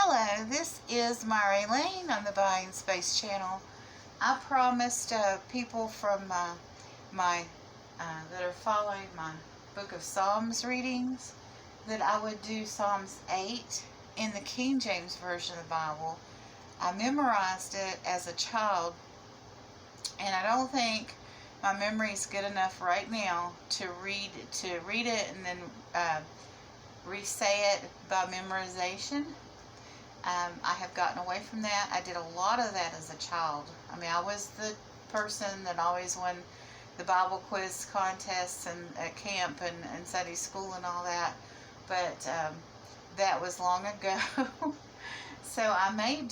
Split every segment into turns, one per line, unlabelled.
Hello, this is Mary Lane on the Buying Space channel. I promised people from my that are following my Book of Psalms readings that I would do Psalms 8 in the King James Version of the Bible. I memorized it as a child, and I don't think my memory is good enough right now to read it and then re-say it by memorization. I have gotten away from that. I did a lot of that as a child. I mean, I was the person that always won the Bible quiz contests and at camp and Sunday school and all that. But that was long ago. So I may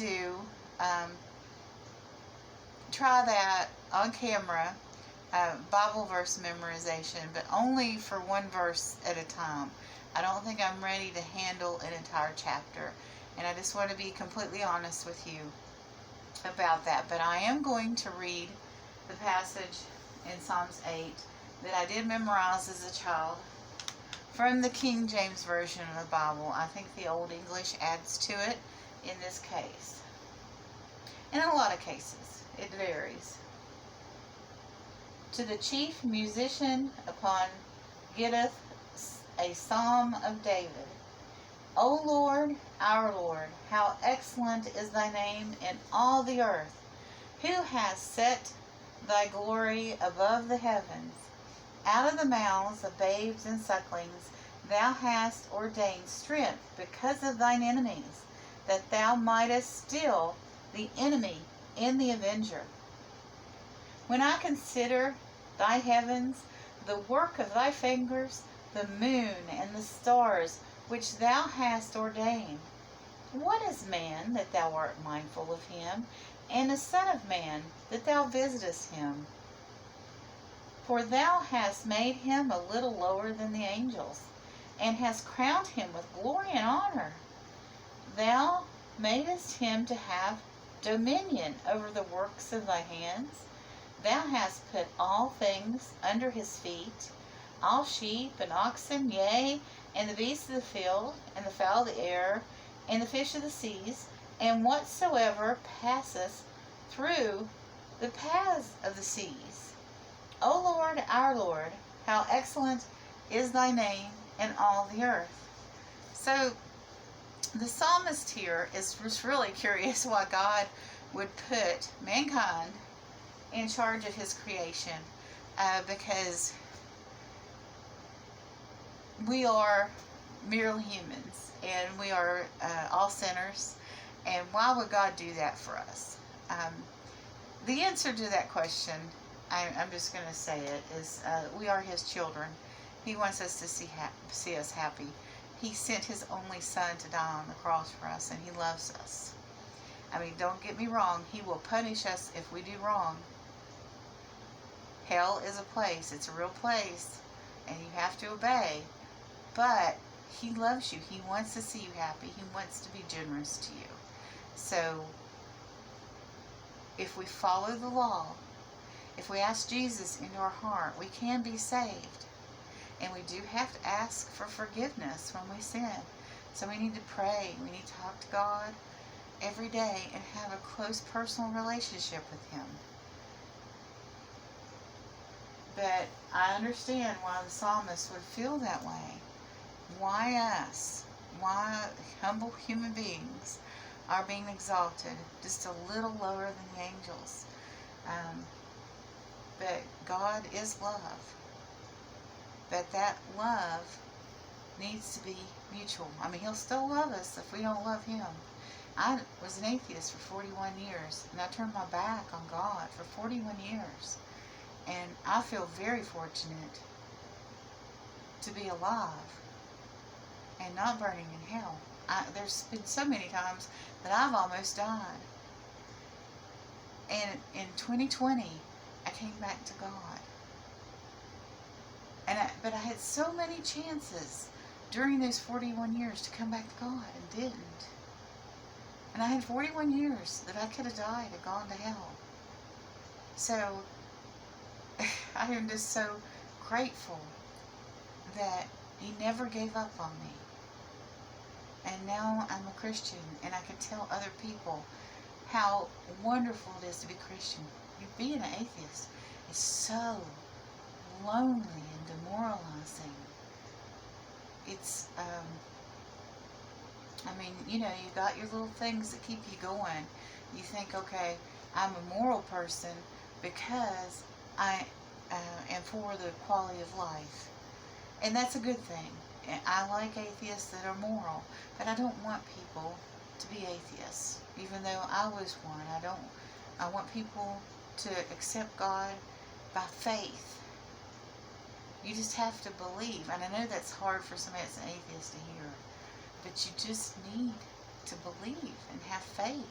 try that on camera, Bible verse memorization, but only for one verse at a time. I don't think I'm ready to handle an entire chapter. And I just want to be completely honest with you about that. But I am going to read the passage in Psalms 8 that I did memorize as a child from the King James Version of the Bible. I think the Old English adds to it in this case. And in a lot of cases, it varies. To the chief musician upon Gittith, a psalm of David. O Lord, our Lord, how excellent is thy name in all the earth. Who has set thy glory above the heavens? Out of the mouths of babes and sucklings thou hast ordained strength because of thine enemies, that thou mightest still the enemy and the avenger. When I consider thy heavens, the work of thy fingers, the moon and the stars, which thou hast ordained. What is man that thou art mindful of him, and the son of man that thou visitest him? For thou hast made him a little lower than the angels, and hast crowned him with glory and honor. Thou madest him to have dominion over the works of thy hands. Thou hast put all things under his feet, all sheep and oxen, yea, and the beasts of the field, and the fowl of the air, and the fish of the seas, and whatsoever passeth through the paths of the seas. O Lord, our Lord, how excellent is thy name in all the earth. So the psalmist here is just really curious why God would put mankind in charge of his creation, because we are merely humans, and we are all sinners, and why would God do that for us? The answer to that question, I'm just going to say it, is we are his children. He wants us to see us happy. He sent his only son to die on the cross for us, and he loves us. I mean, don't get me wrong, he will punish us if we do wrong. Hell is a place, it's a real place, and you have to obey. But he loves you. He wants to see you happy. He wants to be generous to you. So if we follow the law, if we ask Jesus into our heart, we can be saved. And we do have to ask for forgiveness when we sin. So we need to pray. We need to talk to God every day and have a close personal relationship with him. But I understand why the psalmist would feel that way. Why us? Why humble human beings are being exalted just a little lower than the angels? But God is love. But that love needs to be mutual. I mean, he'll still love us if we don't love him. I was an atheist for 41 years, and I turned my back on God for 41 years. And I feel very fortunate to be alive and not burning in hell. There's been so many times that I've almost died. And in 2020, I came back to God. But I had so many chances during those 41 years to come back to God and didn't. And I had 41 years that I could have died and gone to hell. So I am just so grateful that he never gave up on me. And and now I'm a Christian, and I can tell other people how wonderful it is to be Christian. You being an atheist is so lonely and demoralizing. It's, I mean, you know, you got your little things that keep you going. You think, okay, I'm a moral person because I am for the quality of life. And that's a good thing. And I like atheists that are moral, but I don't want people to be atheists, even though I was one. I want people to accept God by faith. You just have to believe. And I know that's hard for somebody that's an atheist to hear, but you just need to believe and have faith.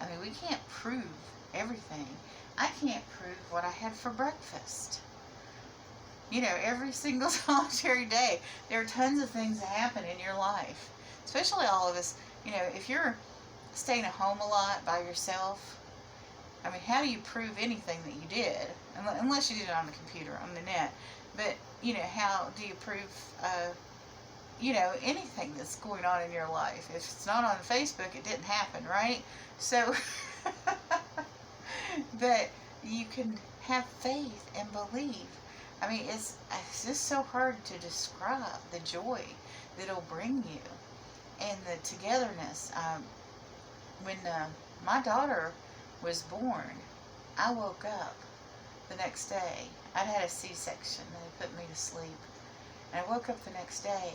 I mean, we can't prove everything. I can't prove what I had for breakfast. You know, every single solitary day, there are tons of things that happen in your life. Especially all of us, you know, if you're staying at home a lot by yourself, I mean, how do you prove anything that you did? Unless you did it on the computer, on the net. But, you know, how do you prove, you know, anything that's going on in your life? If it's not on Facebook, it didn't happen, right? So, but you can have faith and believe. I mean, it's just so hard to describe the joy that it'll bring you and the togetherness. When my daughter was born, I woke up the next day. I'd had a C-section. They put me to sleep. And I woke up the next day,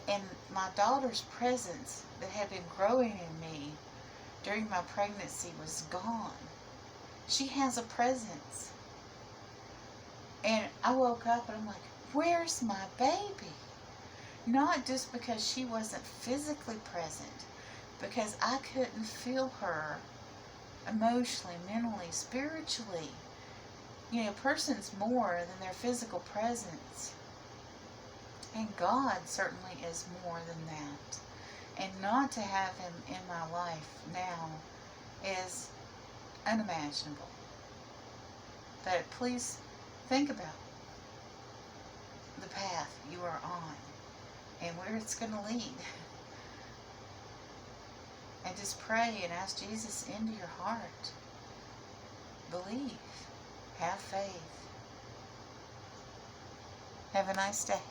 and my daughter's presence that had been growing in me during my pregnancy was gone. She has a presence. And I woke up and I'm like, where's my baby? Not just because she wasn't physically present, because I couldn't feel her emotionally, mentally, spiritually. You know, a person's more than their physical presence. And God certainly is more than that. And not to have Him in my life now is unimaginable. But please think about the path you are on and where it's going to lead. And just pray and ask Jesus into your heart. Believe. Have faith. Have a nice day.